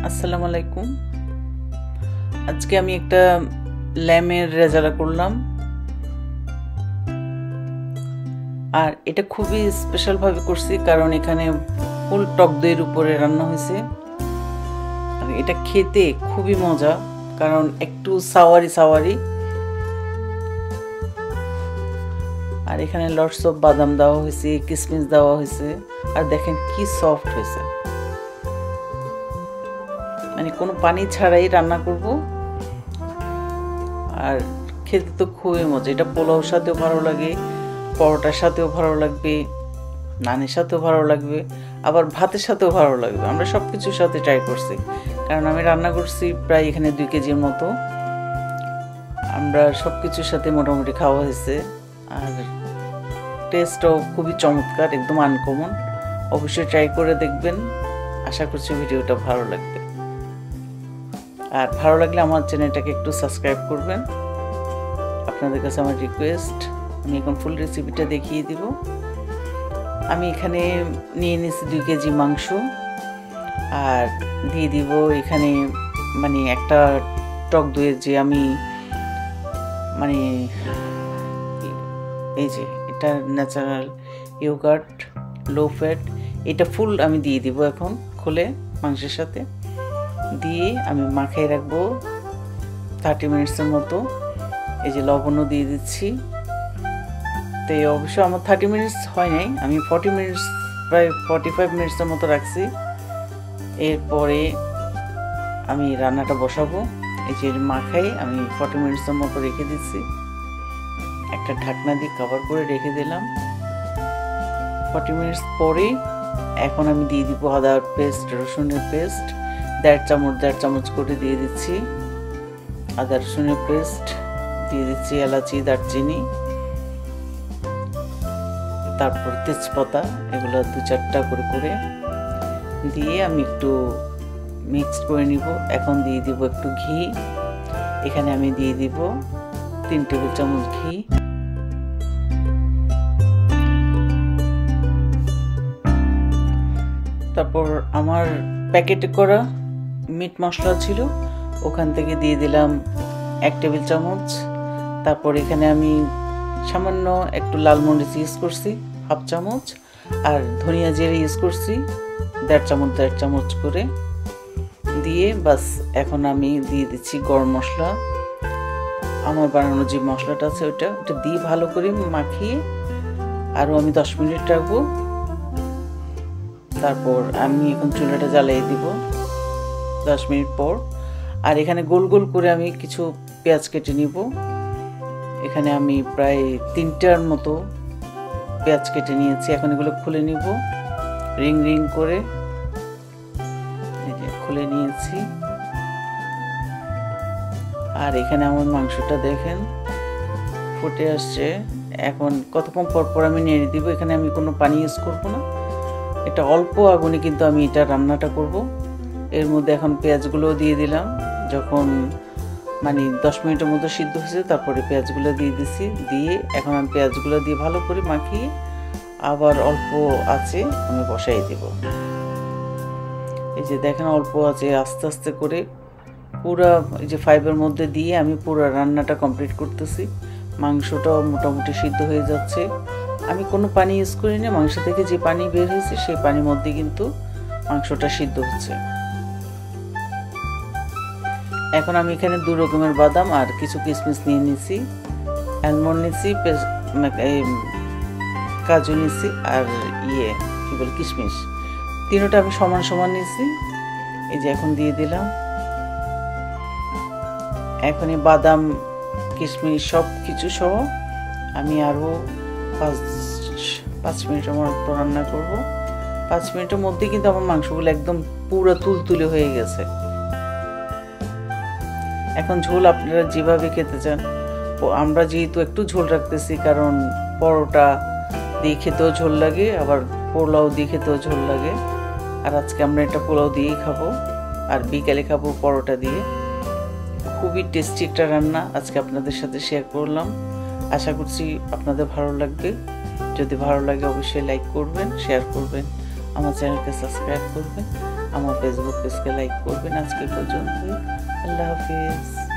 আসসালামু আলাইকুম। আজকে আমি একটা ল্যামের রেজালা করলাম, আর এটা খুবই স্পেশাল ভাবে করছি কারণ এখানে ফুল টক দইয়ের উপরে রান্না হয়েছে। আর এটা খেতে খুবই মজা কারণ একটু সাওয়ারি সাওয়ারি, আর এখানে লটস অফ বাদাম দেওয়া হয়েছে, কিশমিশ দেওয়া হয়েছে, আর দেখেন কি সফট হয়েছে। মানে কোনো পানি ছাড়াই রান্না করব, আর খেতে তো খুবই মজা। এটা পোলাওর সাথেও ভালো লাগে, পরোটার সাথেও ভালো লাগবে, নানের সাথেও ভালো লাগবে, আবার ভাতের সাথেও ভালো লাগবে। আমরা সব কিছুর সাথে ট্রাই করছি কারণ আমি রান্না করছি প্রায় এখানে 2 কেজির মতো। আমরা সব কিছুর সাথে মোটামুটি খাওয়া হয়েছে, আর টেস্টও খুবই চমৎকার, একদম আনকমন। অবশ্যই ট্রাই করে দেখবেন, আশা করছি ভিডিওটা ভালো লাগবে। আর ভালো লাগলে আমার চ্যানেলটাকে একটু সাবস্ক্রাইব করবেন, আপনাদের কাছে আমার রিকোয়েস্ট। আমি এখন ফুল রেসিপিটা দেখিয়ে দিব। আমি এখানে নিয়ে নিয়েছি 2 কেজি মাংস, আর দিয়ে দিব এখানে মানে একটা টক দইয়ের যে আমি মানে এই যে এটা ন্যাচারাল ইয়োগার্ট লো ফ্যাট, এটা ফুল আমি দিয়ে দিব এখন খুলে মাংসের সাথে দিয়ে আমি মাখিয়ে রাখবো 30 মিনিটসের মতো। এই যে লবণও দিয়ে দিচ্ছি। তো অবশ্য আমার 30 মিনিটস হয় নাই, আমি 40 মিনিটস প্রায় 45 মিনিটসের মতো রাখছি। এরপরে আমি রান্নাটা বসাবো। এই যে মাখাই আমি 40 মিনিটসের মতো রেখে দিচ্ছি, একটা ঢাকনা দিয়ে কভার করে রেখে দিলাম। 40 মিনিটস পরে এখন আমি দিয়ে দিব আদার পেস্ট, রসুনের পেস্ট 1.5 চামচ করে দিয়ে দিচ্ছি। আদা রসুনের পেস্ট দিয়ে দিচ্ছি, এলাচি, দারচিনি, তারপর তেজপাতা, এগুলো 2-4টা করে দিয়ে আমি একটু মিক্সড করে নিব। এখন দিয়ে দিব একটু ঘি, এখানে আমি দিয়ে দিব 3 টেবিল চামচ ঘি। তারপর আমার প্যাকেটে করা মিট মশলা ছিল, ওখান থেকে দিয়ে দিলাম 1 টেবিল চামচ। তারপর এখানে আমি সামান্য একটু লাল মরিচ ইউজ করছি 1/2 চামচ, আর ধনিয়া জিরে ইউজ করছি 1.5 চামচ করে দিয়ে বাস। এখন আমি দিয়ে দিচ্ছি গরম মশলা, আমার বানানো যে মশলাটা আছে ওটা দিয়ে ভালো করে মাখিয়ে আরও আমি 10 মিনিট রাখবো। তারপর আমি এখন চুলাটা জ্বালিয়ে দিব 10 মিনিট পর। আর এখানে গোল গোল করে আমি কিছু পেঁয়াজ কেটে নিব। এখানে আমি প্রায় 3টার মতো পেঁয়াজ কেটে নিয়েছি। এখন এগুলো খুলে নিব রিং রিং করে, এই যে খুলে নিয়েছি। আর এখানে আমার মাংসটা দেখেন ফুটে আসছে। এখন কতক্ষণ পর পর আমি নেড়ে দিব। এখানে আমি কোনো পানি ইউজ করব না, এটা অল্প আগুনে কিন্তু আমি এটা রান্নাটা করব। এর মধ্যে এখন পেঁয়াজগুলো দিয়ে দিলাম। যখন মানে 10 মিনিটের মতো সিদ্ধ হয়েছে তারপরে পেঁয়াজগুলো দিয়ে দিছি। দিয়ে এখন আমি পেঁয়াজগুলো দিয়ে ভালো করে মাখিয়ে আবার অল্প আছে আমি বসাই দেব। এই যে দেখেন অল্প আছে, আস্তে আস্তে করে পুরা এই যে 5-এর মধ্যে দিয়ে আমি পুরো রান্নাটা কমপ্লিট করতেছি। মাংসটাও মোটামুটি সিদ্ধ হয়ে যাচ্ছে। আমি কোনো পানি ইউজ করি না, মাংস থেকে যে পানি বের হয়েছে সেই পানির মধ্যে কিন্তু মাংসটা সিদ্ধ হচ্ছে। এখন আমি এখানে 2 রকমের বাদাম আর কিছু কিশমিশ নিয়ে নিছি, আলমন্ড নিছি, কাজু নিছি, আর কি বলে কিশমিশ, 3টা আমি সমান সমান নিছি। এই যে এখন দিয়ে দিলাম। এখন এই বাদাম কিশমিশ সব কিছু সহ আমি আরও 5 মিনিটের মতো রান্না করব। 5 মিনিটের মধ্যে কিন্তু আমার মাংসগুলো একদম পুরো তুলতুলে হয়ে গেছে। এখন ঝোল আপনারা যেভাবে খেতে চান, আমরা যেহেতু একটু ঝোল রাখতেছি কারণ পরোটা দিয়ে খেতেও ঝোল লাগে, আবার পোলাও দিয়ে খেতেও ঝোল লাগে। আর আজকে আমরা এটা পোলাও দিয়েই খাবো, আর বিকালে খাবো পরোটা দিয়ে। খুবই টেস্টি একটা রান্না আজকে আপনাদের সাথে শেয়ার করলাম। আশা করছি আপনাদের ভালো লাগবে। যদি ভালো লাগে অবশ্যই লাইক করবেন, শেয়ার করবেন, আমার চ্যানেলকে সাবস্ক্রাইব করবেন। আমার ফেসবুক পেজকে লাইক করবেন। আজকে পর্যন্তই। আল্লাহ হাফিজ।